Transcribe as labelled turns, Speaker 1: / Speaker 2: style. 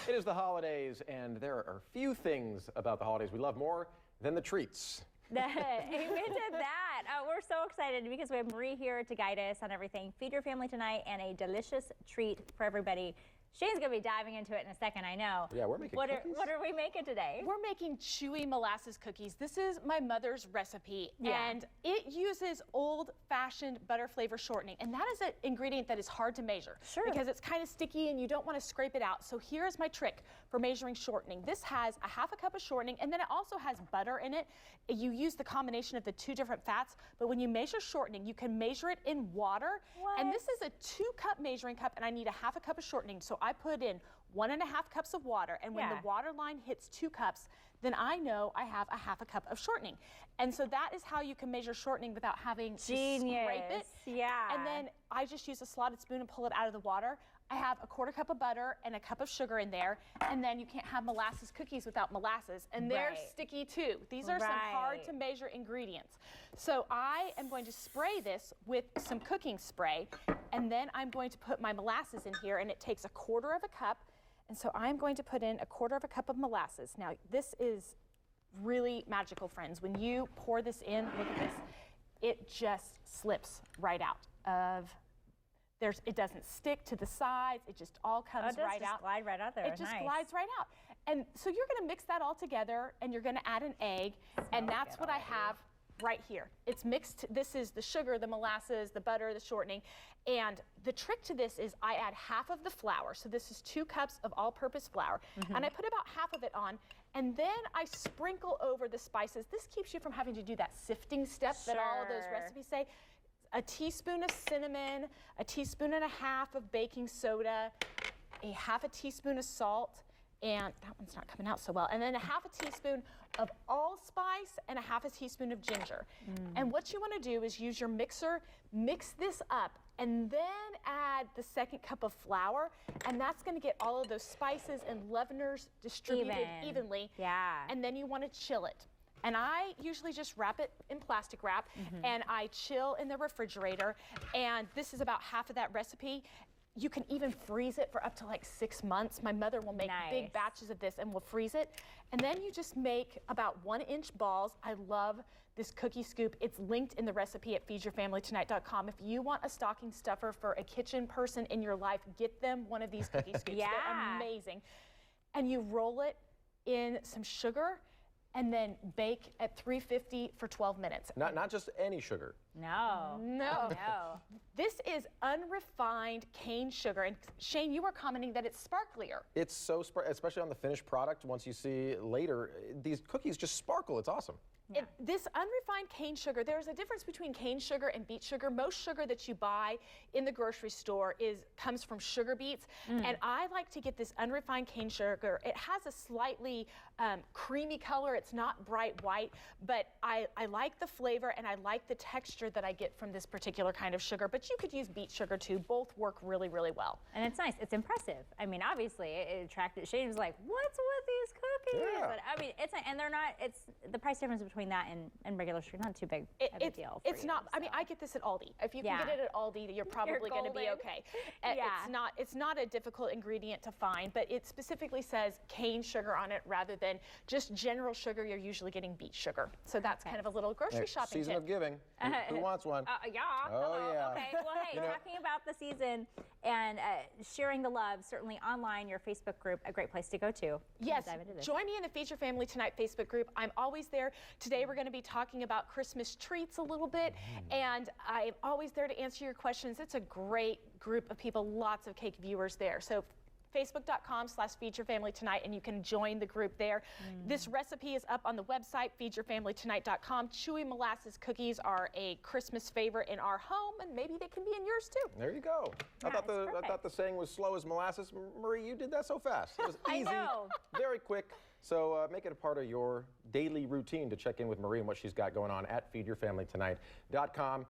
Speaker 1: It is the holidays, and there are few things about the holidays we love more than the treats.
Speaker 2: Amen to that. We're so excited because we have Marie here to guide us on everything. Feed your family tonight and a delicious treat for everybody. Shane's going to be diving into it in a second, I know.
Speaker 1: Yeah, we're making cookies.
Speaker 2: What are we making today?
Speaker 3: We're making Chewy Molasses Cookies. This is my mother's recipe, and it uses old-fashioned butter flavor shortening, and that is an ingredient that is hard to measure because it's kind of sticky and you don't want to scrape it out. So here's my trick for measuring shortening. This has a half a cup of shortening, and then it also has butter in it. You use the combination of the two different fats, but when you measure shortening, you can measure it in water. And this is a 2-cup measuring cup, and I need a half a cup of shortening. So I put in 1.5 cups of water, and when the water line hits 2 cups, then I know I have a half a cup of shortening. And so that is how you can measure shortening without having to scrape it.
Speaker 2: Yeah.
Speaker 3: And then I just use a slotted spoon and pull it out of the water. I have a 1/4 cup of butter and a cup of sugar in there, and then you can't have molasses cookies without molasses, and they're sticky too. These are some hard to measure ingredients. So I am going to spray this with some cooking spray, and then I'm going to put my molasses in here, and it takes a 1/4 cup. And so I'm going to put in a 1/4 cup of molasses. Now this is really magical, friends. When you pour this in, look at this, it just slips right out of it doesn't stick to the sides. It just all comes right out.
Speaker 2: Glide right out there.
Speaker 3: It just glides right out. And so you're going to mix that all together, and you're going to add an egg, and that's what I have right here. It's mixed. This is the sugar, the molasses, the butter, the shortening. And the trick to this is I add half of the flour. So this is 2 cups of all-purpose flour. And I put about half of it on, and then I sprinkle over the spices. This keeps you from having to do that sifting step that all of those recipes say. A teaspoon of cinnamon, a teaspoon and a half of baking soda, a half a teaspoon of salt, and that one's not coming out so well, and then a half a teaspoon of allspice and a half a teaspoon of ginger. And what you want to do is use your mixer, mix this up, and then add the 2nd cup of flour, and that's going to get all of those spices and leaveners distributed evenly.
Speaker 2: Yeah.
Speaker 3: And then you want to chill it. And I usually just wrap it in plastic wrap, and I chill in the refrigerator. And this is about half of that recipe. You can even freeze it for up to like 6 months. My mother will make big batches of this and will freeze it. And then you just make about 1-inch balls. I love this cookie scoop. It's linked in the recipe at feedyourfamilytonight.com. If you want a stocking stuffer for a kitchen person in your life, get them one of these cookie scoops. They're amazing. And you roll it in some sugar, and then bake at 350 for 12 minutes.
Speaker 1: Not just any sugar.
Speaker 3: No. This is unrefined cane sugar. And Shane, you were commenting that it's sparklier.
Speaker 1: It's so especially on the finished product. Once you see later, these cookies just sparkle. It's awesome.
Speaker 3: This unrefined cane sugar, there's a difference between cane sugar and beet sugar. Most sugar that you buy in the grocery store comes from sugar beets, and I like to get this unrefined cane sugar. It has a slightly creamy color. It's not bright white, but I like the flavor and I like the texture that I get from this particular kind of sugar, but you could use beet sugar too. Both work really, really well.
Speaker 2: And it's nice. It's impressive. I mean, obviously, it attracted. Shane was like, what's with these cookies?
Speaker 1: Yeah.
Speaker 2: But, I mean, and they're not, it's the price difference between that and regular sugar, not too big of a deal for
Speaker 3: It's not, I mean, I get this at Aldi. If you can get it at Aldi, you're probably going to be okay. It's not a difficult ingredient to find, but it specifically says cane sugar on it rather than just general sugar. You're usually getting beet sugar. So that's kind of a little grocery shopping
Speaker 1: Season
Speaker 3: tip.
Speaker 1: of giving. Who wants one?
Speaker 2: Yeah.
Speaker 1: Oh, yeah.
Speaker 2: Okay. Well, hey, talking about the season and sharing the love, certainly online, your Facebook group, a great place to go to.
Speaker 3: Yes. Join me in the Feed Your Family Tonight Facebook group. I'm always there. Today we're going to be talking about Christmas treats a little bit, and I'm always there to answer your questions. It's a great group of people, lots of cake viewers there. So Facebook.com/feedyourfamilytonight, and you can join the group there. This recipe is up on the website, feedyourfamilytonight.com. Chewy Molasses Cookies are a Christmas favorite in our home, and maybe they can be in yours too.
Speaker 1: There you go. I thought the saying was slow as molasses. Marie, you did that so fast. It was easy, very quick. So make it a part of your daily routine to check in with Marie and what she's got going on at feedyourfamilytonight.com.